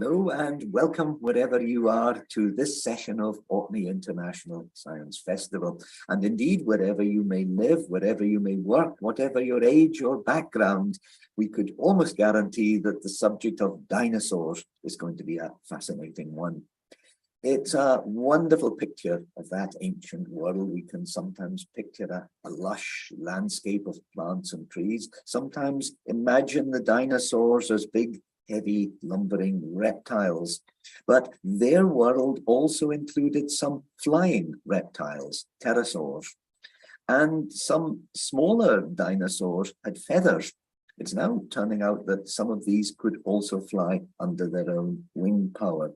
Hello and welcome wherever you are to this session of Orkney International Science Festival. And indeed, wherever you may live, wherever you may work, whatever your age or background, we could almost guarantee that the subject of dinosaurs is going to be a fascinating one. It's a wonderful picture of that ancient world. We can sometimes picture a lush landscape of plants and trees, sometimes imagine the dinosaurs as big, heavy, lumbering reptiles. But their world also included some flying reptiles, pterosaurs, and some smaller dinosaurs had feathers. It's now turning out that some of these could also fly under their own wing power.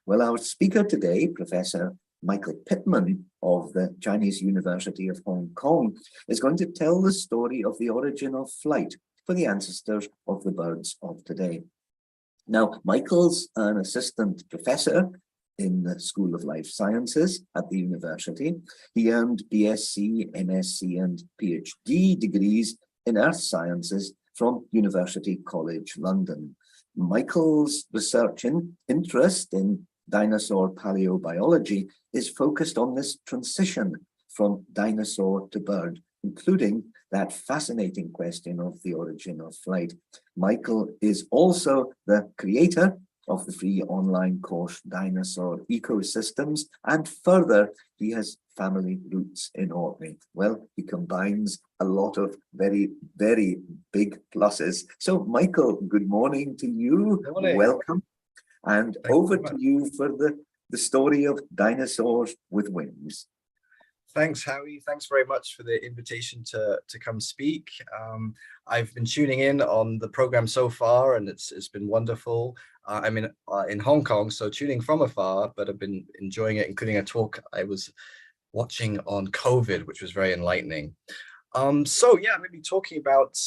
Well, our speaker today, Professor Michael Pittman of the Chinese University of Hong Kong, is going to tell the story of the origin of flight for the ancestors of the birds of today. Now, Michael's an assistant professor in the School of Life Sciences at the university. He earned BSc, MSc, and PhD degrees in Earth Sciences from University College London. Michael's research interest in dinosaur paleobiology is focused on this transition from dinosaur to bird, including that fascinating question of the origin of flight. Michael is also the creator of the free online course Dinosaur Ecosystems, and further, he has family roots in Orkney. Well, he combines a lot of very, very big pluses. So, Michael, good morning to you. Good morning. Welcome. And Thank over you to you for the story of dinosaurs with wings. Thanks, Howie. Thanks very much for the invitation to come speak. I've been tuning in on the program so far, and it's been wonderful. I'm in Hong Kong, so tuning from afar, but I've been enjoying it, including a talk I was watching on COVID, which was very enlightening. So yeah, I'm going to be talking about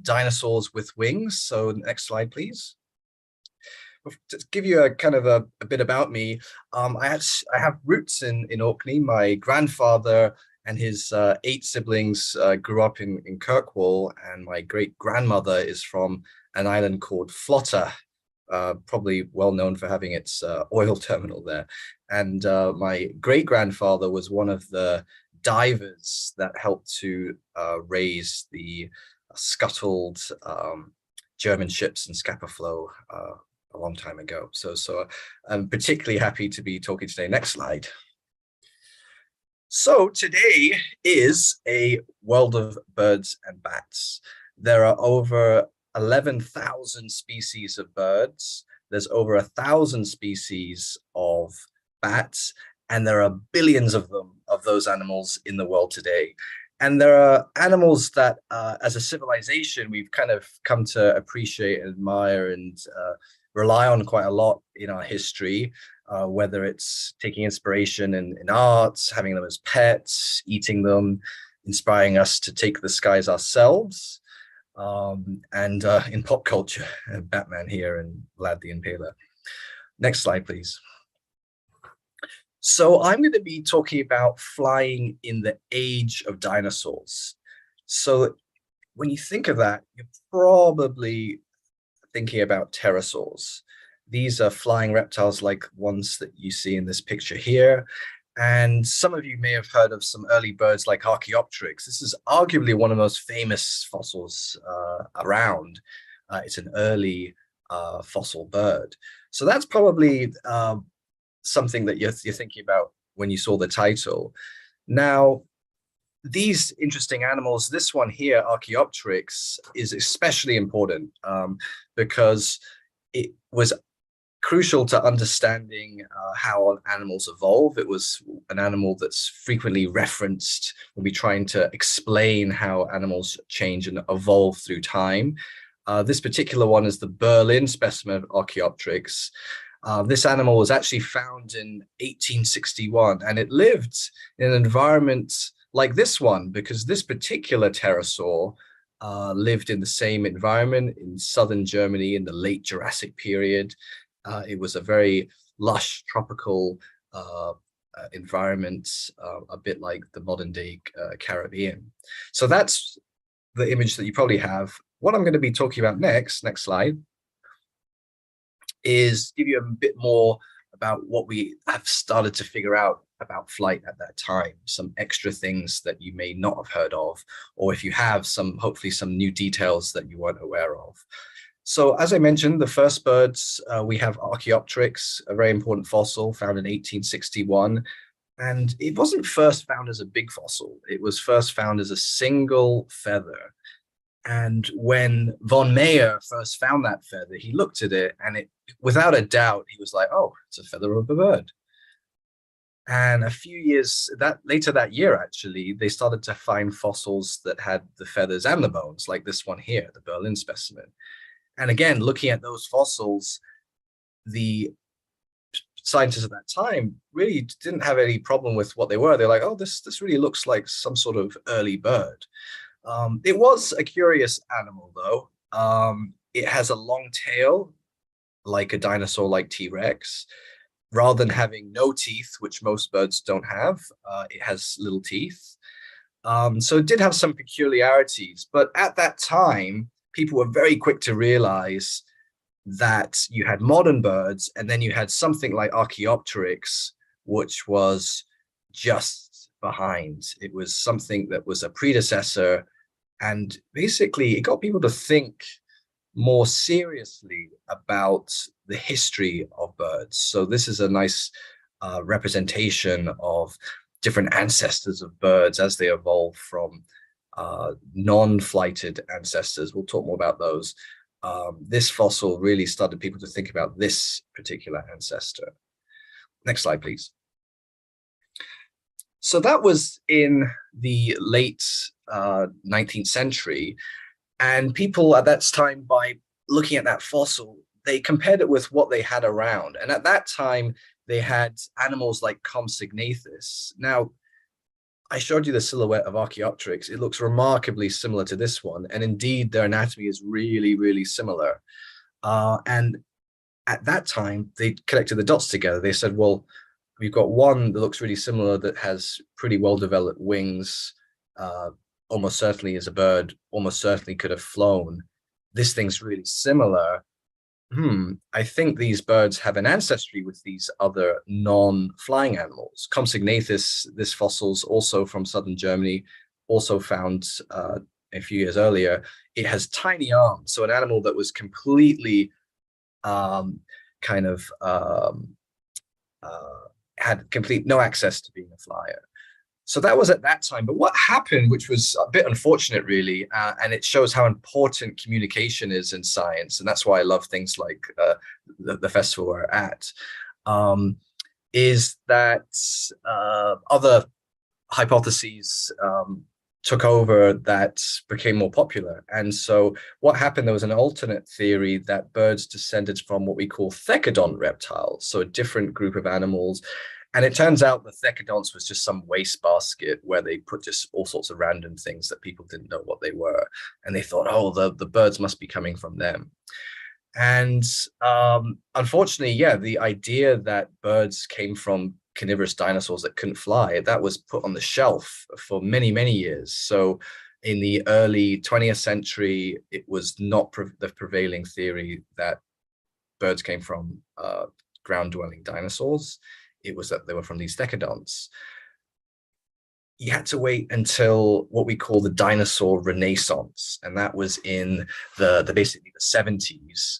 dinosaurs with wings. So next slide, please. To give you a kind of a bit about me, I have roots in Orkney. My grandfather and his 8 siblings grew up in Kirkwall, and my great-grandmother is from an island called Flotta, probably well known for having its oil terminal there. And my great-grandfather was one of the divers that helped to raise the scuttled German ships in Scapa Flow a long time ago. So I'm particularly happy to be talking today. Next slide. So today is a world of birds and bats. There are over 11,000 species of birds. There's over 1,000 species of bats, and there are billions of them, of those animals in the world today. And there are animals that, as a civilization, we've kind of come to appreciate and admire and rely on quite a lot in our history, whether it's taking inspiration in arts, having them as pets, eating them, inspiring us to take the skies ourselves, and in pop culture, Batman here and Vlad the Impaler. Next slide, please. So I'm going to be talking about flying in the age of dinosaurs. So when you think of that, you're probably thinking about pterosaurs. These are flying reptiles like ones that you see in this picture here. And some of you may have heard of some early birds like Archaeopteryx. This is arguably one of the most famous fossils around. It's an early fossil bird. So that's probably something that you're thinking about when you saw the title. Now, these interesting animals, this one here, Archaeopteryx, is especially important because it was crucial to understanding how animals evolve. It was an animal that's frequently referenced when we're trying to explain how animals change and evolve through time. This particular one is the Berlin specimen of Archaeopteryx. This animal was actually found in 1861, and it lived in an environment like this one, because this particular pterosaur lived in the same environment in southern Germany in the late Jurassic period. It was a very lush tropical environment, a bit like the modern day Caribbean. So that's the image that you probably have. What I'm going to be talking about next slide, is give you a bit more about what we have started to figure out about flight at that time, some extra things that you may not have heard of, or if you have, some hopefully some new details that you weren't aware of. So as I mentioned, the first birds, we have Archaeopteryx, a very important fossil found in 1861. And it wasn't first found as a big fossil. It was first found as a single feather. And when von Meyer first found that feather, he looked at it and without a doubt, he was like, oh, it's a feather of a bird. And a few years later that year, actually, they started to find fossils that had the feathers and the bones, like this one here, the Berlin specimen. And again, looking at those fossils, the scientists at that time really didn't have any problem with what they were. They're like, oh, this really looks like some sort of early bird. It was a curious animal, though. It has a long tail, like a dinosaur, like T-Rex. Rather than having no teeth, which most birds don't have, it has little teeth. So it did have some peculiarities. But at that time, people were very quick to realize that you had modern birds, and then you had something like Archaeopteryx, which was just behind. It was something that was a predecessor, and basically it got people to think more seriously about the history of birds. So this is a nice representation of different ancestors of birds as they evolve from non-flighted ancestors. We'll talk more about those. This fossil really started people to think about this particular ancestor. Next slide, please. So that was in the late 19th century. And people at that time, by looking at that fossil, they compared it with what they had around. And at that time, they had animals like Compsognathus. Now, I showed you the silhouette of Archaeopteryx. It looks remarkably similar to this one. And indeed, their anatomy is really, really similar. And at that time, they connected the dots together. They said, well, we've got one that looks really similar that has pretty well-developed wings, almost certainly is a bird, almost certainly could have flown. This thing's really similar. I think these birds have an ancestry with these other non-flying animals. Compsognathus, this fossil's also from southern Germany, also found a few years earlier. It has tiny arms, so an animal that was completely had no access to being a flyer. So that was at that time. But what happened, which was a bit unfortunate, really, and it shows how important communication is in science, and that's why I love things like the festival we're at, is that other hypotheses took over that became more popular. And so what happened, there was an alternate theory that birds descended from what we call thecodont reptiles, so a different group of animals. And it turns out the thecodonts was just some wastebasket where they put just all sorts of random things that people didn't know what they were. And they thought, oh, the birds must be coming from them. And unfortunately, yeah, the idea that birds came from carnivorous dinosaurs that couldn't fly, that was put on the shelf for many, many years. So in the early 20th century, it was not the prevailing theory that birds came from ground-dwelling dinosaurs. It was that they were from these thecodonts. You had to wait until what we call the dinosaur renaissance, and that was in basically the 70s,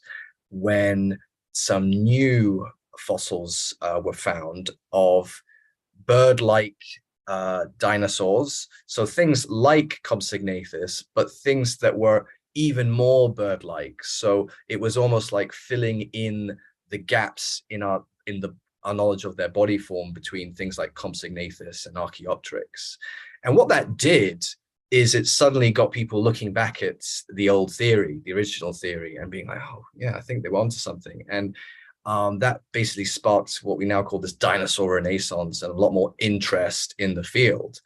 when some new fossils were found of bird-like dinosaurs. So things like Compsognathus, but things that were even more bird-like. So it was almost like filling in the gaps in our knowledge of their body form between things like Compsognathus and Archaeopteryx. And what that did is it suddenly got people looking back at the old theory, the original theory, and being like, oh, yeah, I think they were onto something. And that basically sparked what we now call this dinosaur renaissance and a lot more interest in the field.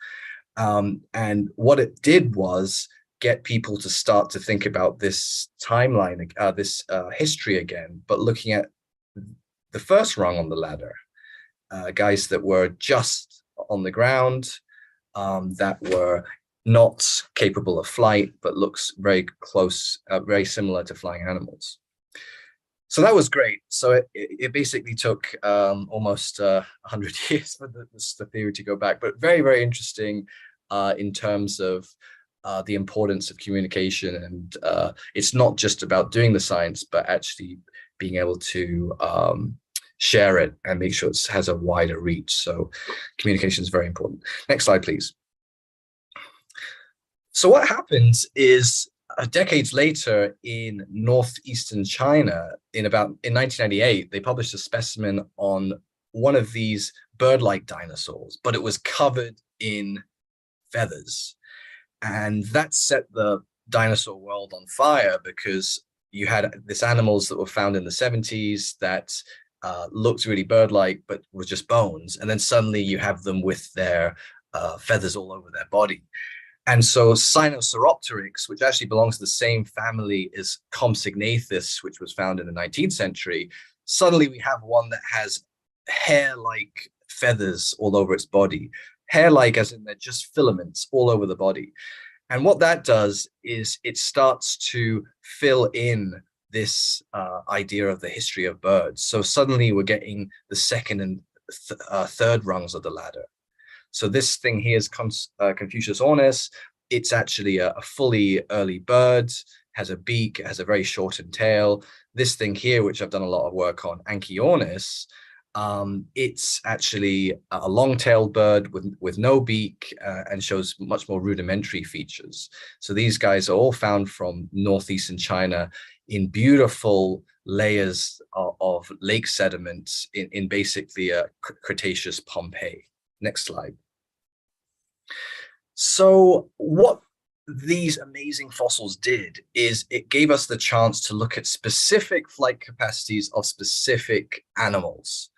And what it did was get people to start to think about this timeline, this history again, but looking at the first rung on the ladder, guys that were just on the ground, that were not capable of flight, but looks very close, very similar to flying animals. So that was great. So it basically took almost 100 years for the theory to go back, but very, very interesting in terms of the importance of communication. And it's not just about doing the science, but actually being able to share it and make sure it has a wider reach. So communication is very important. Next slide, please. So what happens is decades later in northeastern China, in 1998, they published a specimen on one of these bird-like dinosaurs, but it was covered in feathers. And that set the dinosaur world on fire, because you had these animals that were found in the 70s that looked really bird-like, but were just bones. And then suddenly you have them with their feathers all over their body. And so Sinosauropteryx, which actually belongs to the same family as Compsognathus, which was found in the 19th century, suddenly we have one that has hair-like feathers all over its body. Hair-like as in they're just filaments all over the body. And what that does is it starts to fill in this idea of the history of birds. So suddenly we're getting the second and third rungs of the ladder. So this thing here is Confucius ornis. It's actually a fully early bird, has a beak, has a very shortened tail. This thing here, which I've done a lot of work on, Anchiornis, it's actually a long-tailed bird with no beak and shows much more rudimentary features. So these guys are all found from northeastern China in beautiful layers of lake sediments in basically a Cretaceous Pompeii. Next slide. So what these amazing fossils did is it gave us the chance to look at specific flight capacities of specific animals.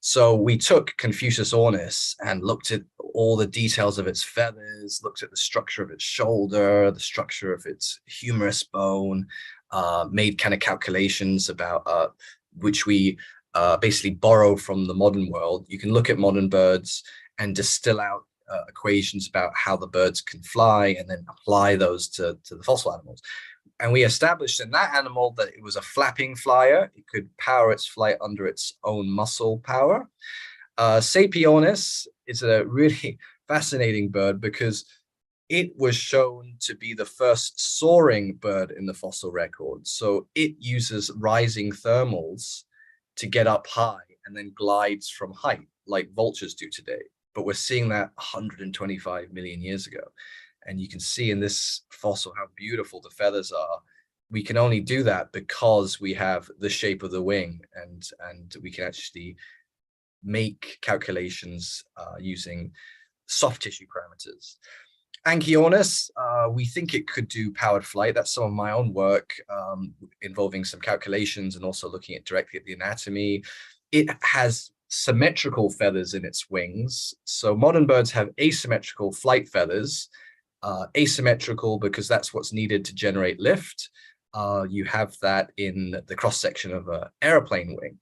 So we took Confucius ornis and looked at all the details of its feathers, looked at the structure of its shoulder, the structure of its humerus bone, made kind of calculations about which we basically borrow from the modern world. You can look at modern birds and distill out equations about how the birds can fly and then apply those to the fossil animals. And we established in that animal that it was a flapping flyer. It could power its flight under its own muscle power. Sapionis is a really fascinating bird because it was shown to be the first soaring bird in the fossil record. So it uses rising thermals to get up high and then glides from height like vultures do today. But we're seeing that 125 million years ago. And you can see in this fossil how beautiful the feathers are. We can only do that because we have the shape of the wing, and we can actually make calculations using soft tissue parameters. Anchiornis, we think it could do powered flight. That's some of my own work involving some calculations and also looking at directly at the anatomy. It has symmetrical feathers in its wings. So modern birds have asymmetrical flight feathers. Asymmetrical because that's what's needed to generate lift. You have that in the cross-section of an airplane wing.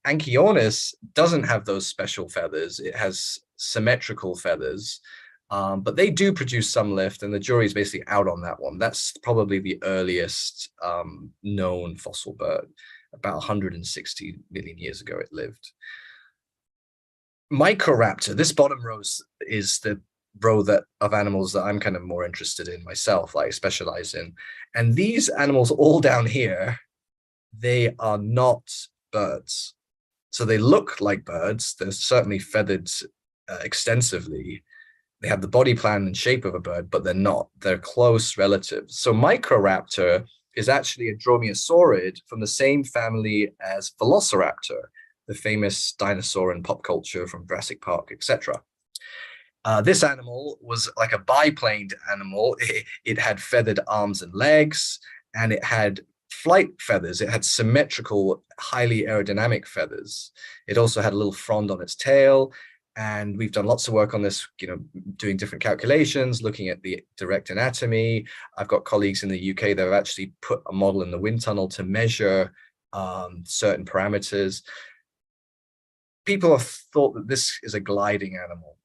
Anchiornis doesn't have those special feathers. It has symmetrical feathers, but they do produce some lift, and the jury is basically out on that one. That's probably the earliest known fossil bird. About 160 million years ago it lived. Microraptor, this bottom row is the row of animals that I'm kind of more interested in myself, like specialize in. And these animals all down here, they are not birds. So they look like birds. They're certainly feathered extensively. They have the body plan and shape of a bird, but they're not. They're close relatives. So Microraptor is actually a dromaeosaurid from the same family as Velociraptor, the famous dinosaur in pop culture from Jurassic Park, etc. This animal was like a biplaned animal. It had feathered arms and legs, and it had flight feathers. It had symmetrical, highly aerodynamic feathers. It also had a little frond on its tail. And we've done lots of work on this, doing different calculations, looking at the direct anatomy. I've got colleagues in the UK that have actually put a model in the wind tunnel to measure certain parameters. People have thought that this is a gliding animal.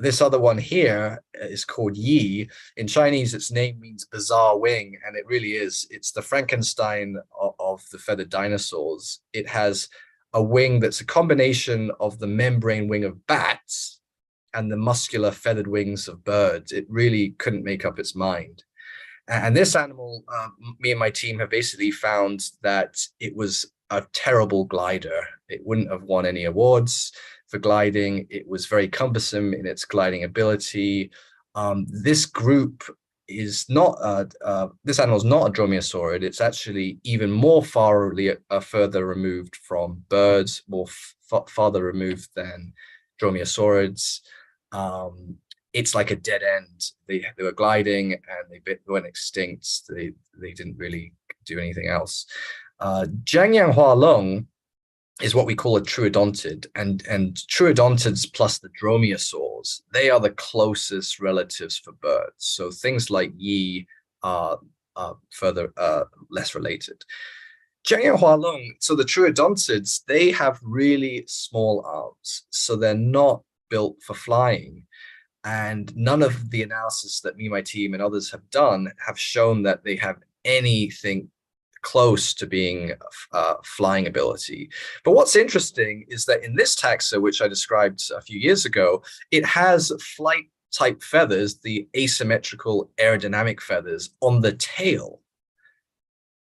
This other one here is called Yi. In Chinese, its name means bizarre wing, and it really is. It's the Frankenstein of the feathered dinosaurs. It has a wing that's a combination of the membrane wing of bats and the muscular feathered wings of birds. It really couldn't make up its mind. And this animal, me and my team have basically found that it was a terrible glider. It wouldn't have won any awards for gliding. It was very cumbersome in its gliding ability. This group is not, this animal is not a dromaeosaurid. It's actually even more further removed from birds, more farther removed than dromaeosaurids. It's like a dead end. They were gliding and they went extinct. They didn't really do anything else. Jiangyang Hualong is what we call a troodontid, and troodontids plus the dromaeosaurs, they are the closest relatives for birds. So things like Yi are further less related. Jiangyang Hualong, so the troodontids, they have really small arms, so they're not built for flying. And none of the analysis that me, my team, and others have done have shown that they have anything close to being flying ability. But what's interesting is that in this taxa, which I described a few years ago, it has flight type feathers, the asymmetrical aerodynamic feathers on the tail,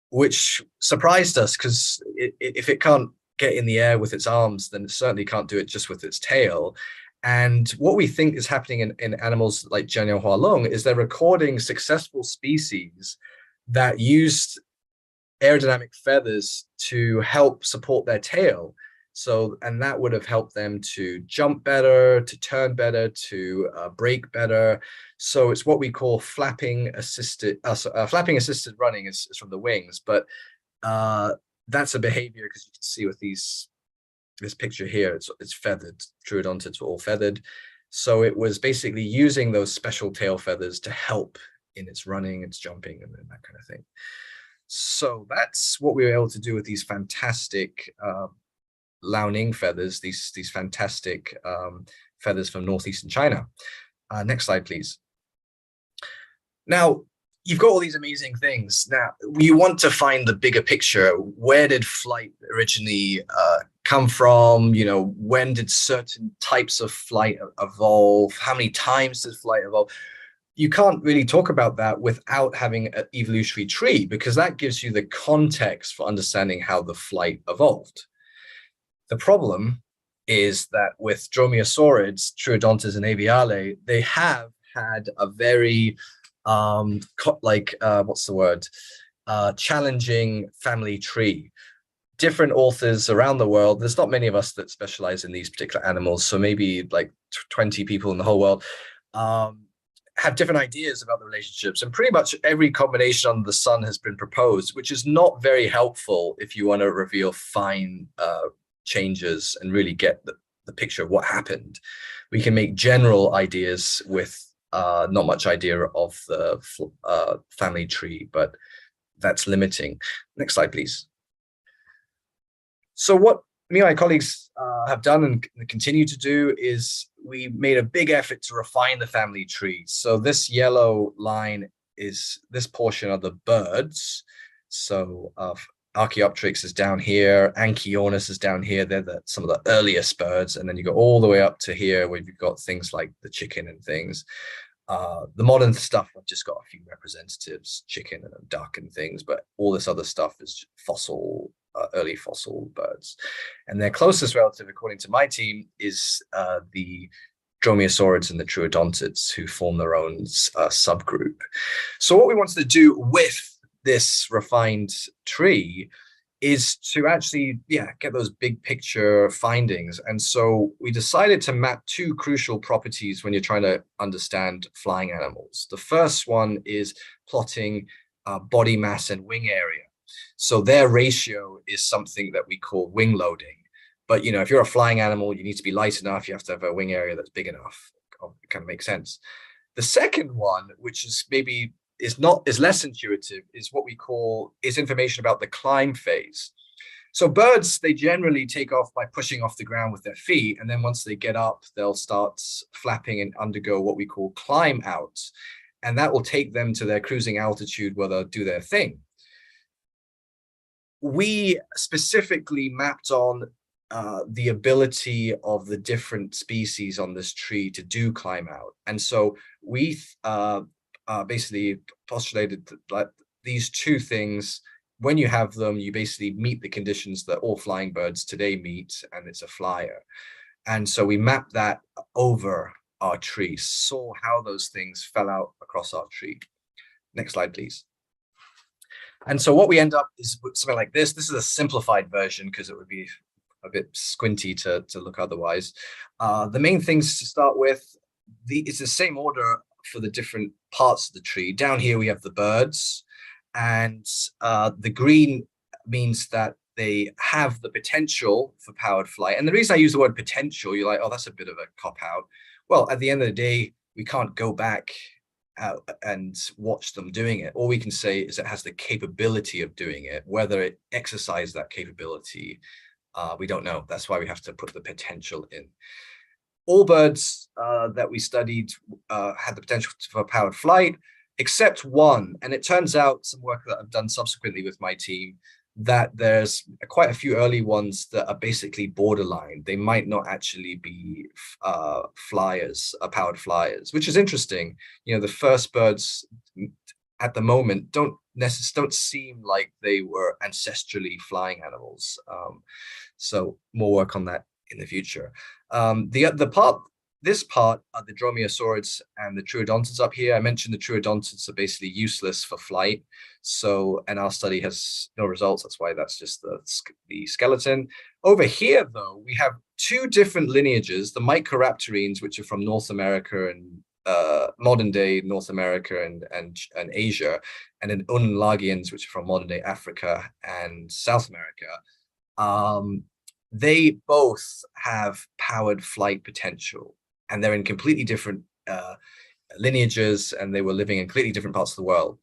which surprised us because if it can't get in the air with its arms, then it certainly can't do it just with its tail. And what we think is happening in animals like Jiangyang Hualong is they're recording successful species that used aerodynamic feathers to help support their tail. So, and that would have helped them to jump better, to turn better, to brake better. So it's what we call flapping assisted running is from the wings, but that's a behavior because you can see with this picture here, it's feathered. Troodontids were all feathered. So it was basically using those special tail feathers to help in its running, its jumping, and that kind of thing. So that's what we were able to do with these fantastic Liaoning feathers, these fantastic feathers from northeastern China. Next slide, please. Now, you've got all these amazing things. Now, you want to find the bigger picture. Where did flight originally come from? You know, when did certain types of flight evolve? How many times did flight evolve? You can't really talk about that without having an evolutionary tree, because that gives you the context for understanding how the flight evolved. The problem is that with dromaeosaurids, troodontids and aviale, they have had a very challenging family tree. Different authors around the world, there's not many of us that specialize in these particular animals, so maybe like 20 people in the whole world have different ideas about the relationships, and pretty much every combination under the sun has been proposed, which is not very helpful if you want to reveal fine changes and really get the picture of what happened. We can make general ideas with not much idea of the family tree, but that's limiting. Next slide, please. So what me and my colleagues have done and continue to do is we made a big effort to refine the family tree. So this yellow line is this portion of the birds. So Archaeopteryx is down here, Anchiornis is down here. They're some of the earliest birds. And then you go all the way up to here where you've got things like the chicken and things. The modern stuff, I've just got a few representatives, chicken and duck and things, but all this other stuff is fossil, early fossil birds. And their closest relative, according to my team, is the dromaeosaurids and the troodontids, who form their own subgroup. So what we wanted to do with this refined tree is to actually, get those big picture findings. And so we decided to map two crucial properties when you're trying to understand flying animals. The first one is plotting body mass and wing area. So their ratio is something that we call wing loading. But, if you're a flying animal, you need to be light enough. You have to have a wing area that's big enough. It kind of makes sense. The second one, which is maybe is less intuitive, is what we call information about the climb phase. So birds, they generally take off by pushing off the ground with their feet. And then once they get up, they'll start flapping and undergo what we call climb out. And that will take them to their cruising altitude where they'll do their thing. We specifically mapped on the ability of the different species on this tree to do climb out. And so we basically postulated that these two things, when you have them, you basically meet the conditions that all flying birds today meet, and it's a flyer. And so we mapped that over our tree, saw how those things fell out across our tree. Next slide, please. And so what we end up is something like this. This is a simplified version because it would be a bit squinty to look otherwise. The main things to start with, it's the same order for the different parts of the tree. Down here we have the birds, and the green means that they have the potential for powered flight. And the reason I use the word potential, you're like, oh, that's a bit of a cop-out. Well, at the end of the day, we can't go back and watch them doing it. All we can say is it has the capability of doing it. Whether it exercised that capability, we don't know. That's why we have to put the potential in. All birds that we studied had the potential for powered flight, except one. And it turns out, some work that I've done subsequently with my team, that there's quite a few early ones that are basically borderline. They might not actually be flyers, powered flyers, which is interesting. You know, the first birds at the moment don't seem like they were ancestrally flying animals. So more work on that in the future. This part are the dromaeosaurids and the troodontids up here. I mentioned the troodontids are basically useless for flight. So, and our study has no results. That's why that's just the skeleton. Over here, though, we have two different lineages, the Microraptorines, which are from North America and modern day North America and Asia, and then Unlagians, which are from modern day Africa and South America. They both have powered flight potential, and they're in completely different lineages, and they were living in completely different parts of the world.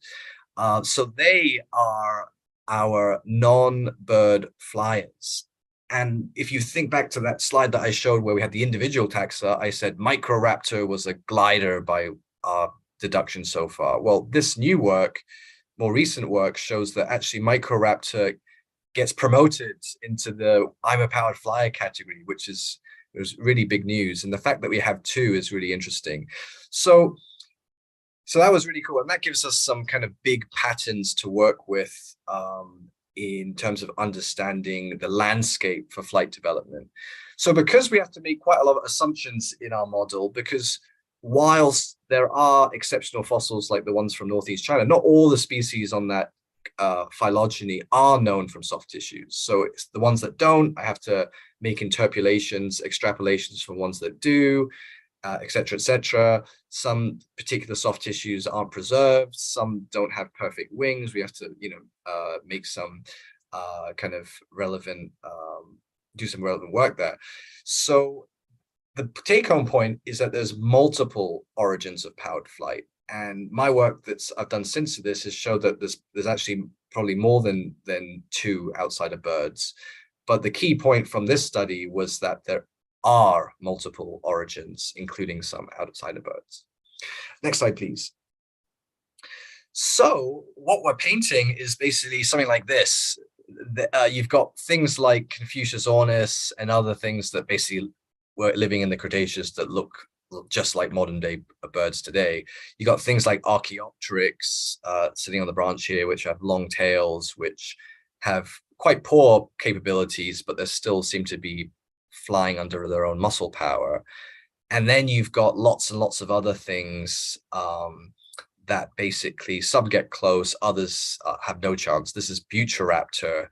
So they are our non-bird flyers. And if you think back to that slide that I showed where we had the individual taxa, I said Microraptor was a glider by our deduction so far. Well, this new work, more recent work, shows that actually Microraptor gets promoted into the I'm a powered flyer category, which is really big news. And the fact that we have two is really interesting. So that was really cool. And that gives us some kind of big patterns to work with in terms of understanding the landscape for flight development. So because we have to make quite a lot of assumptions in our model, because whilst there are exceptional fossils like the ones from Northeast China, not all the species on that phylogeny are known from soft tissues. So it's the ones that don't, I have to make interpolations, extrapolations from ones that do, et cetera, et cetera. Some particular soft tissues aren't preserved. Some don't have perfect wings. We have to, make some kind of relevant, do some relevant work there. So the take-home point is that there's multiple origins of powered flight. And my work that I've done since this has showed that there's actually probably more than two outside of birds. But the key point from this study was that there are multiple origins, including some outside of birds. Next slide, please. So what we're painting is basically something like this. You've got things like Confucius ornis and other things that basically were living in the Cretaceous that look just like modern day birds today. You got things like Archaeopteryx sitting on the branch here, which have long tails, which have quite poor capabilities, but they still seem to be flying under their own muscle power. And then you've got lots and lots of other things that basically some get close, others have no chance. This is Butiraptor,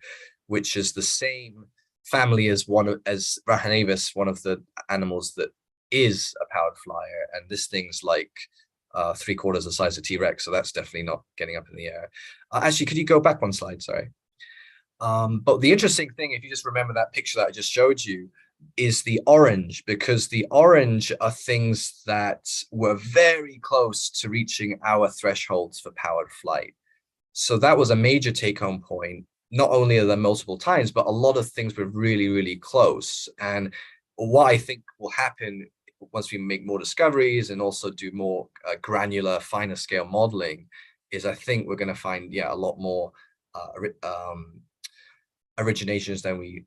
which is the same family as Rhanavis, one of the animals that is a powered flyer, and this thing's like 3/4 the size of T-Rex, so that's definitely not getting up in the air. Actually, could you go back one slide? Sorry. But the interesting thing, if you just remember that picture that I just showed you, is the orange, because the orange are things that were very close to reaching our thresholds for powered flight. So that was a major take-home point. not only are there multiple times, but a lot of things were really, really close. And what I think will happen once we make more discoveries and also do more granular, finer scale modeling is I think we're going to find, yeah, a lot more originations than we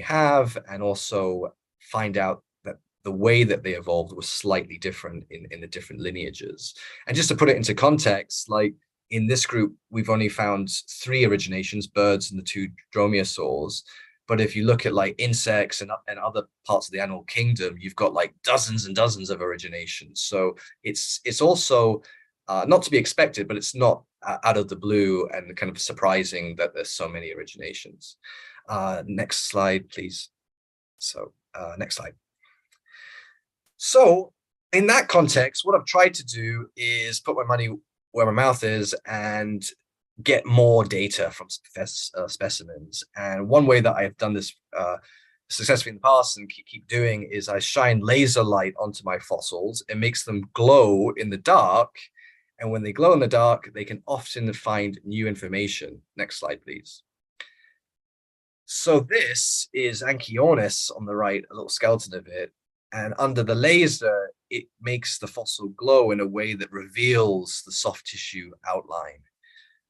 have, and also find out that the way that they evolved was slightly different in the different lineages. And just to put it into context, like in this group, we've only found 3 originations, birds and the 2 dromaeosaurs. But if you look at like insects and other parts of the animal kingdom, you've got like dozens and dozens of originations. So it's also not to be expected, but it's not out of the blue and kind of surprising that there's so many originations. Next slide, please. So next slide. So in that context, what I've tried to do is put my money where my mouth is and get more data from specimens. And one way that I've done this successfully in the past and keep doing is I shine laser light onto my fossils. It makes them glow in the dark. And when they glow in the dark, they can often find new information. Next slide, please. So this is Anchiornis on the right, a little skeleton of it. And under the laser, it makes the fossil glow in a way that reveals the soft tissue outline.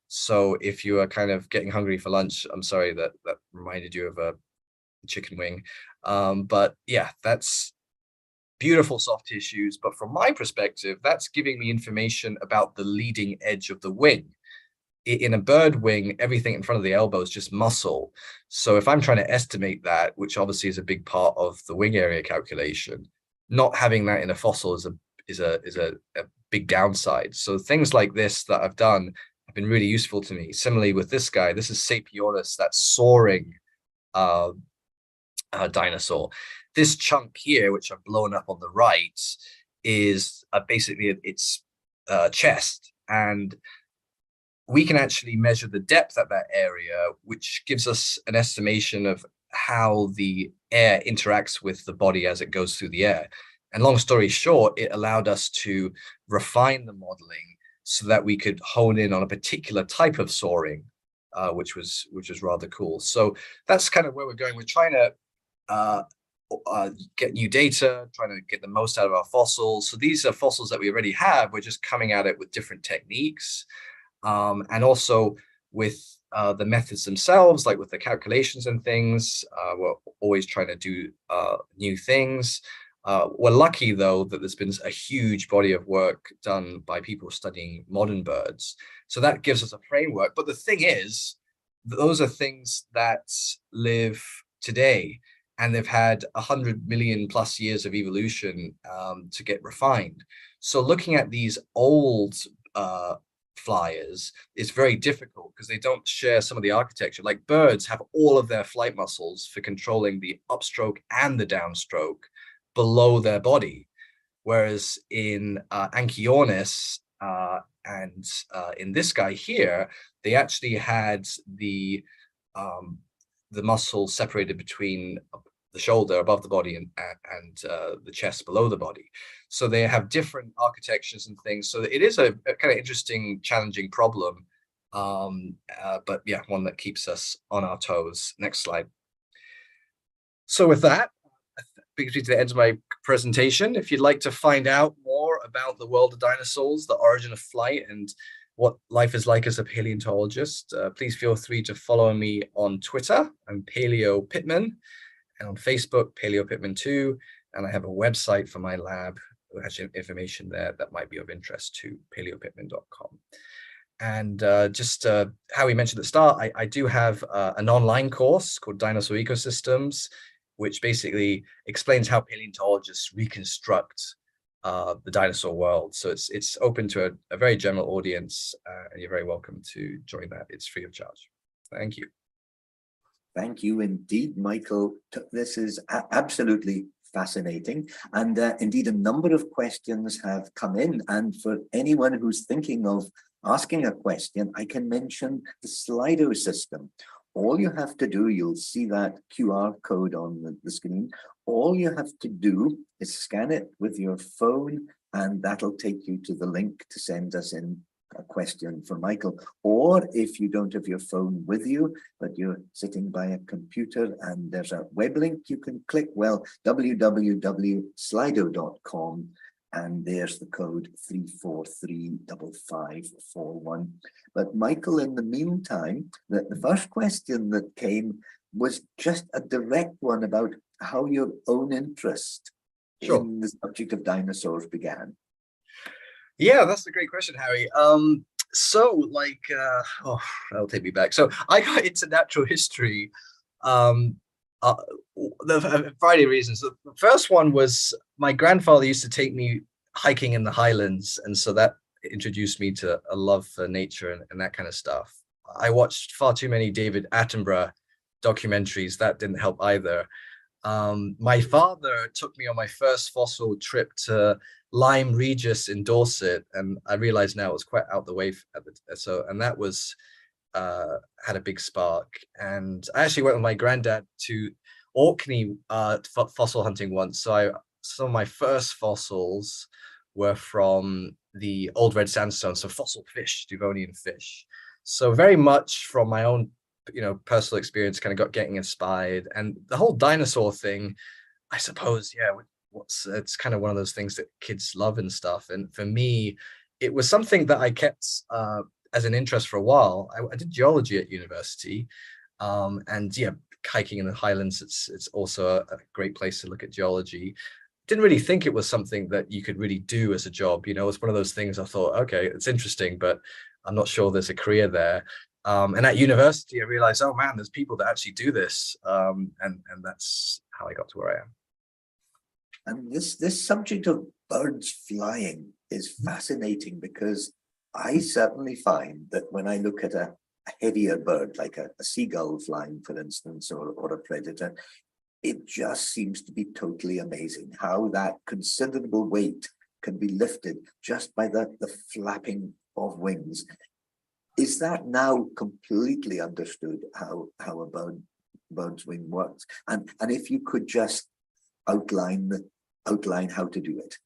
So if you are kind of getting hungry for lunch, I'm sorry that reminded you of a chicken wing. But yeah, that's beautiful soft tissues. But from my perspective, that's giving me information about the leading edge of the wing. In a bird wing, everything in front of the elbow is just muscle. So if I'm trying to estimate that, which obviously is a big part of the wing area calculation, not having that in a fossil is a big downside. So things like this that I've done have been really useful to me. Similarly with this guy, this is Sapionis, that soaring dinosaur. This chunk here, which I've blown up on the right, is basically its chest. And we can actually measure the depth at that area, which gives us an estimation of how the air interacts with the body as it goes through the air. And long story short, it allowed us to refine the modeling so that we could hone in on a particular type of soaring, which was rather cool. So that's kind of where we're going. We're trying to get new data, trying to get the most out of our fossils. So these are fossils that we already have. We're just coming at it with different techniques. And also with the methods themselves, like with the calculations and things, we're always trying to do new things. We're lucky, though, that there's been a huge body of work done by people studying modern birds. So that gives us a framework. But the thing is, those are things that live today, and they've had 100 million plus years of evolution to get refined. So looking at these old flyers is very difficult because they don't share some of the architecture. Like birds have all of their flight muscles for controlling the upstroke and the downstroke below their body, whereas in Anchiornis and in this guy here, they actually had the muscle separated between the shoulder above the body and the chest below the body. So they have different architectures and things. So it is a kind of interesting, challenging problem. But yeah, one that keeps us on our toes. Next slide. So with that, brings me to the end of my presentation. If you'd like to find out more about the world of dinosaurs, the origin of flight, and what life is like as a paleontologist, please feel free to follow me on Twitter. I'm Paleo Pittman. And on Facebook, Paleo Pittman 2, and I have a website for my lab, which has information there that might be of interest to paleopitman.com. And just how we mentioned at the start, I do have an online course called Dinosaur Ecosystems, which basically explains how paleontologists reconstruct the dinosaur world. So it's open to a very general audience, and you're very welcome to join that. It's free of charge. Thank you. Thank you indeed, Michael. This is absolutely fascinating. And indeed, a number of questions have come in. And for anyone who's thinking of asking a question, I can mention the Slido system. All you have to do, you'll see that QR code on the screen. All you have to do is scan it with your phone, and that'll take you to the link to send us in a question for Michael. Or if you don't have your phone with you, but you're sitting by a computer and there's a web link you can click, well, www.slido.com, and there's the code 3435541. But Michael, in the meantime, the first question that came was just a direct one about how your own interest in the subject of dinosaurs began. Yeah, that's a great question, Harry. That'll take me back. So I got into natural history the variety of reasons. The first one was my grandfather used to take me hiking in the highlands, and so that introduced me to a love for nature and that kind of stuff. I watched far too many David Attenborough documentaries. That didn't help either. My father took me on my first fossil trip to Lyme Regis in Dorset, and I realize now it was quite out the way and that was had a big spark. And I actually went with my granddad to Orkney fossil hunting once. So some of my first fossils were from the old red sandstone, so fossil fish, Devonian fish. So very much from my own personal experience, kind of got getting inspired. And the whole dinosaur thing, I suppose, it's kind of one of those things that kids love and stuff. And for me, it was something that I kept as an interest for a while. I did geology at university, and hiking in the highlands, it's also a great place to look at geology. Didn't really think it was something that you could really do as a job. It's one of those things I thought, okay, it's interesting, but I'm not sure there's a career there. And at university, I realized, oh man, there's people that actually do this. And that's how I got to where I am. And this subject of birds flying is fascinating, because I certainly find that when I look at a heavier bird, like a seagull flying, for instance, or a predator, it just seems to be totally amazing how that considerable weight can be lifted just by the flapping of wings. Is that now completely understood how a bird's wing works? And if you could just outline how to do it.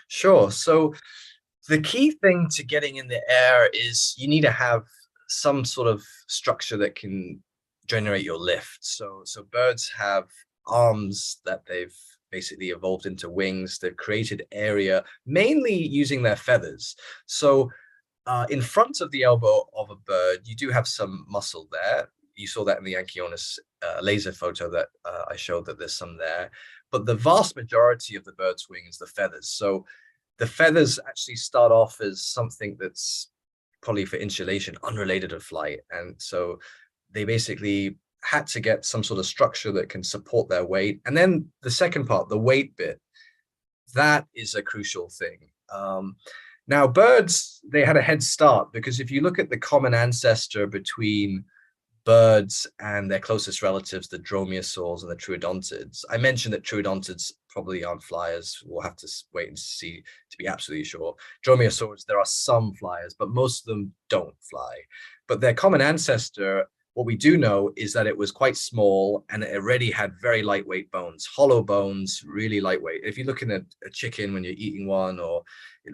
Sure. So the key thing to getting in the air is you need to have some sort of structure that can generate your lift. So birds have arms that they've basically evolved into wings. They've created area mainly using their feathers. So in front of the elbow of a bird, you do have some muscle there. You saw that in the Anchiornis laser photo that I showed, that there's some there. But the vast majority of the bird's wing is the feathers. So the feathers actually start off as something that's probably for insulation, unrelated to flight. And so they basically had to get some sort of structure that can support their weight. And then the second part, the weight bit, that is a crucial thing. Now, birds, they had a head start, because if you look at the common ancestor between birds and their closest relatives, the dromaeosaurs and the troodontids, I mentioned that troodontids probably aren't flyers. We'll have to wait and see to be absolutely sure. Dromaeosaurs, there are some flyers, but most of them don't fly. But their common ancestor, what we do know is that it was quite small, and it already had very lightweight bones, hollow bones, really lightweight. If you look in a chicken when you're eating one, or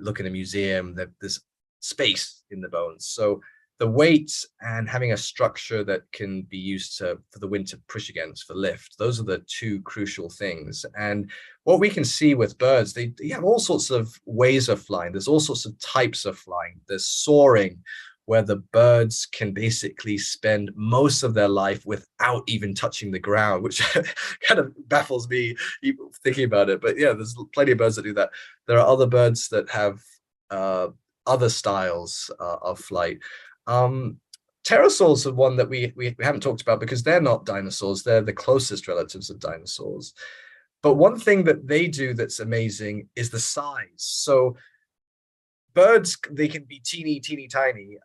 look in a museum, there's space in the bones. So the weight and having a structure that can be used for the wind to push against for lift, those are the two crucial things. And what we can see with birds, they have all sorts of ways of flying. There's all sorts of types of flying. There's soaring, where the birds can basically spend most of their life without even touching the ground, which kind of baffles me even thinking about it. But yeah, there's plenty of birds that do that. There are other birds that have other styles of flight. Pterosaurs are one that we haven't talked about, because they're not dinosaurs. They're the closest relatives of dinosaurs. But one thing that they do that's amazing is the size. So birds, they can be teeny tiny.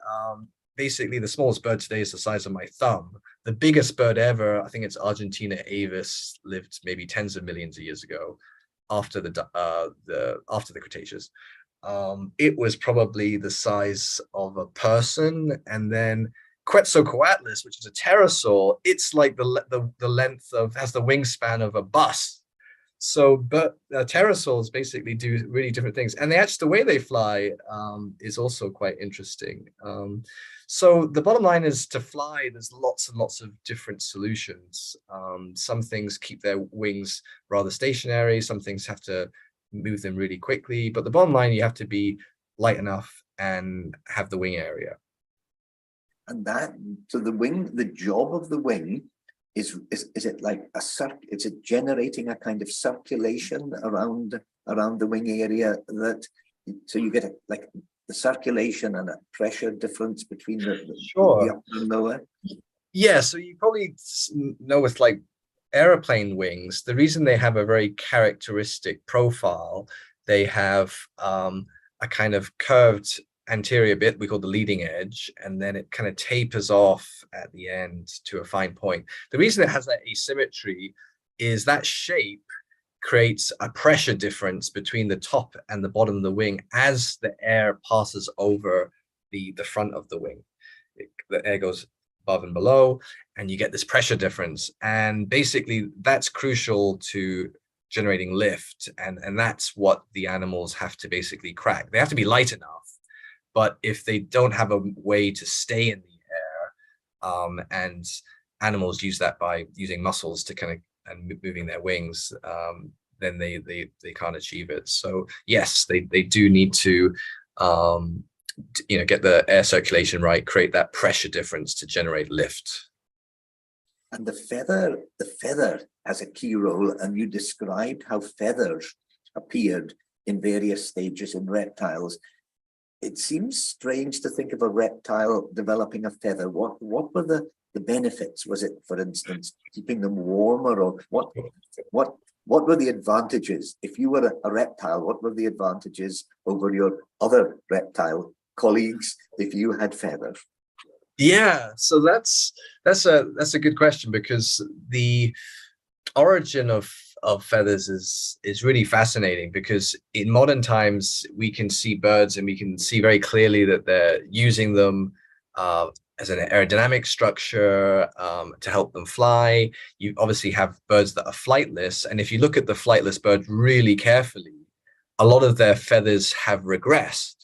Basically, the smallest bird today is the size of my thumb. The biggest bird ever, I think it's Argentina avis, lived maybe tens of millions of years ago, after the Cretaceous. It was probably the size of a person. And then Quetzalcoatlus, which is a pterosaur, it's like the length of, has the wingspan of a bus. But pterosaurs basically do really different things, and the way they fly is also quite interesting. So the bottom line is, to fly, there's lots and lots of different solutions. Some things keep their wings rather stationary, some things have to move them really quickly, but the bottom line, you have to be light enough and have the wing area. And so the job of the wing is it like is it generating a kind of circulation around the wing area, so you get like the circulation and a pressure difference between the upper and lower? Yeah, so you probably know with like airplane wings, the reason they have a very characteristic profile, they have a kind of curved anterior bit we call the leading edge, and then it kind of tapers off at the end to a fine point. The reason it has that asymmetry is that shape creates a pressure difference between the top and the bottom of the wing as the air passes over the front of the wing. The air goes above and below, and you get this pressure difference. And basically, that's crucial to generating lift, and that's what the animals have to basically crack. They have to be light enough, but if they don't have a way to stay in the air, and animals use that by using muscles to kind of and moving their wings, then they can't achieve it. So yes, they do need to get the air circulation right, create that pressure difference to generate lift. And the feather has a key role, and you described how feathers appeared in various stages in reptiles. It seems strange to think of a reptile developing a feather. What were the benefits? Was it, for instance, keeping them warmer, or what were the advantages? If you were a reptile, what were the advantages over your other reptile colleagues if you had feathers? Yeah, so that's a good question, because the origin of feathers is really fascinating, because in modern times we can see birds and we can see very clearly that they're using them as an aerodynamic structure to help them fly. You obviously have birds that are flightless, and if you look at the flightless birds really carefully, a lot of their feathers have regressed.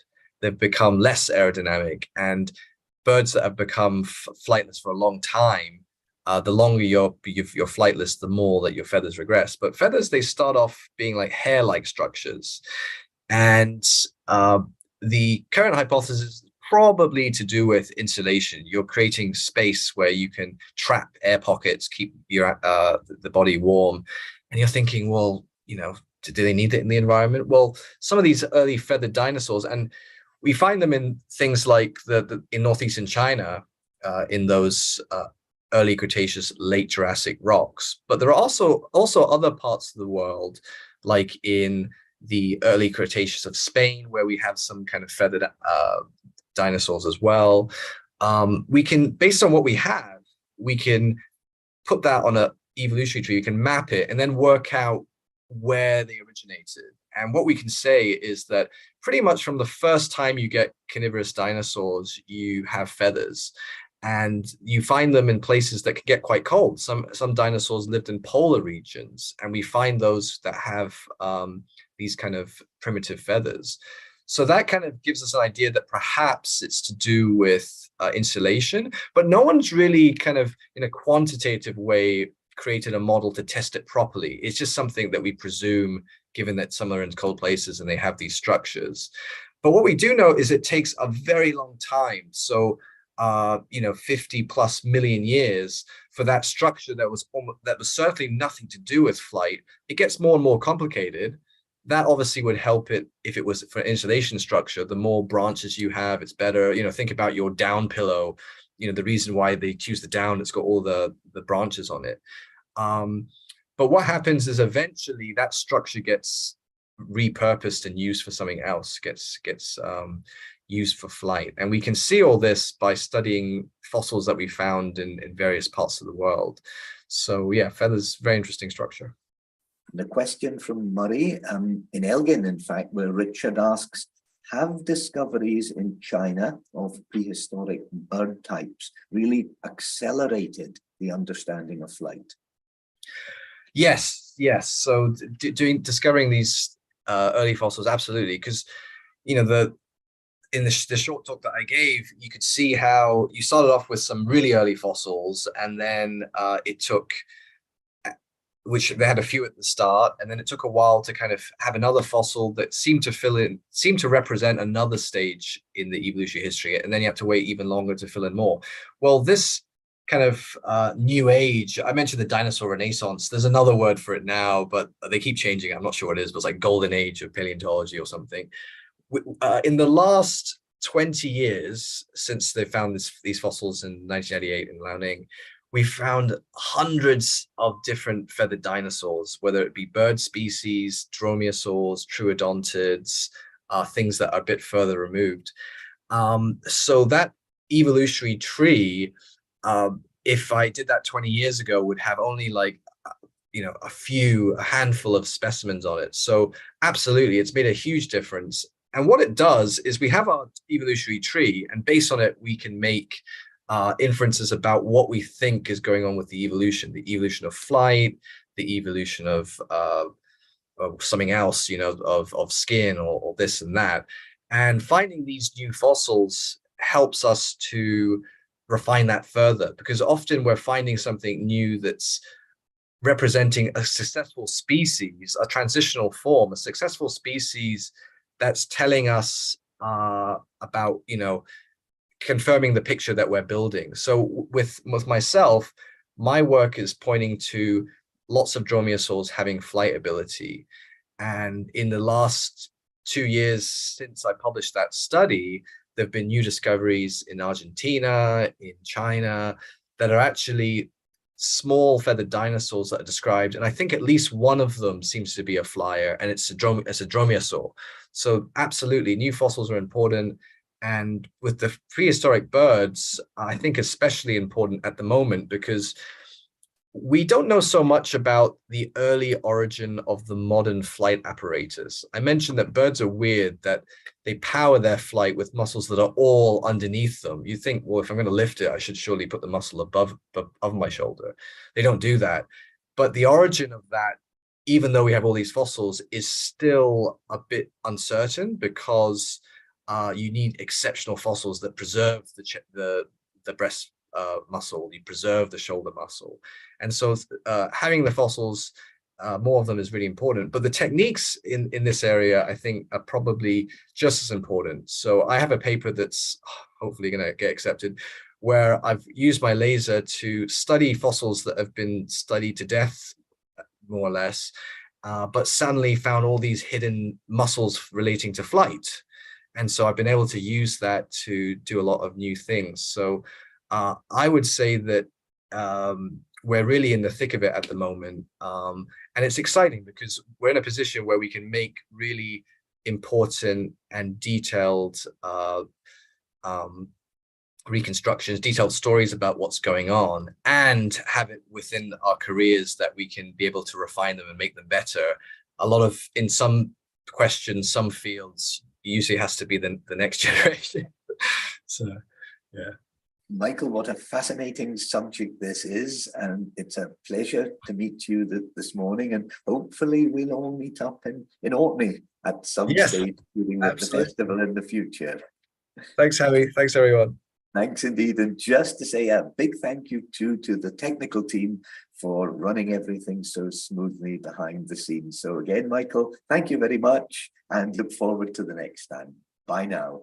They've become less aerodynamic, and birds that have become flightless for a long time, the longer you're flightless, the more that your feathers regress. But feathers, they start off being like hair-like structures. And the current hypothesis is probably to do with insulation. You're creating space where you can trap air pockets, keep the body warm. And you're thinking, well, do they need it in the environment? Well, some of these early feathered dinosaurs, and we find them in things like in northeastern China, in those early Cretaceous, late Jurassic rocks. But there are also other parts of the world, like in the early Cretaceous of Spain, where we have some kind of feathered dinosaurs as well. We can, based on what we have, we can put that on an evolutionary tree. You can map it and then work out where they originated. And what we can say is that pretty much from the first time you get carnivorous dinosaurs, you have feathers, and you find them in places that can get quite cold. Some dinosaurs lived in polar regions, and we find those that have these kind of primitive feathers. So that kind of gives us an idea that perhaps it's to do with insulation, but no one's really kind of in a quantitative way created a model to test it properly. It's just something that we presume, given that some are in cold places and they have these structures. But what we do know is it takes a very long time. So, 50 plus million years for that structure that was certainly nothing to do with flight. It gets more and more complicated. That obviously would help it if it was for an insulation structure. The more branches you have, it's better. Think about your down pillow. The reason why they choose the down, it's got all the branches on it. But what happens is eventually that structure gets repurposed and used for something else, gets used for flight. And we can see all this by studying fossils that we found in various parts of the world. So yeah, feathers, very interesting structure. The question from Murray in Elgin, in fact, where Richard asks, have discoveries in China of prehistoric bird types really accelerated the understanding of flight? Yes. So discovering these early fossils, absolutely, because in the short talk that I gave, you could see how you started off with some really early fossils, and then it took, which they had a few at the start, and then it took a while to kind of have another fossil that seemed to represent another stage in the evolutionary history, and then you have to wait even longer to fill in more. Well, this kind of new age, I mentioned the dinosaur renaissance. There's another word for it now, but they keep changing. I'm not sure what it is, but it's like golden age of paleontology or something. In the last 20 years since they found these fossils in 1998 in Liaoning, we found hundreds of different feathered dinosaurs, whether it be bird species, dromaeosaurs, troodontids, things that are a bit further removed. So that evolutionary tree, if I did that 20 years ago, would have only like a handful of specimens on it. So absolutely, it's made a huge difference. And what it does is we have our evolutionary tree, and based on it, we can make inferences about what we think is going on with the evolution of flight, the evolution of something else, of skin or this and that. And finding these new fossils helps us to refine that further, because often we're finding something new that's representing a successful species, a transitional form, a successful species that's telling us about, confirming the picture that we're building. So with myself, my work is pointing to lots of dromaeosaurs having flight ability. And in the last 2 years since I published that study, there have been new discoveries in Argentina, in China, that are actually small feathered dinosaurs that are described. And I think at least one of them seems to be a flyer, and it's a dromaeosaur. So absolutely, new fossils are important. And with the prehistoric birds, I think especially important at the moment, because we don't know so much about the early origin of the modern flight apparatus. I mentioned that birds are weird, that they power their flight with muscles that are all underneath them. You think, well, if I'm going to lift it, I should surely put the muscle above my shoulder. They don't do that. But the origin of that, even though we have all these fossils, is still a bit uncertain, because you need exceptional fossils that preserve the breast muscle, you preserve the shoulder muscle. And so having the fossils, more of them, is really important. But the techniques in this area, I think, are probably just as important. So I have a paper that's hopefully going to get accepted, where I've used my laser to study fossils that have been studied to death, more or less, but suddenly found all these hidden muscles relating to flight. And so I've been able to use that to do a lot of new things. So I would say that we're really in the thick of it at the moment. And it's exciting because we're in a position where we can make really important and detailed reconstructions, detailed stories about what's going on, and have it within our careers that we can be able to refine them and make them better. In some questions, some fields, usually has to be the next generation. So, yeah. Michael, what a fascinating subject this is, and it's a pleasure to meet you this morning, and hopefully we'll all meet up in Orkney at some stage during the festival in the future. Thanks, Harry. Thanks, everyone. Thanks indeed. And just to say a big thank you to the technical team for running everything so smoothly behind the scenes. So again, Michael, thank you very much, and look forward to the next time. Bye now.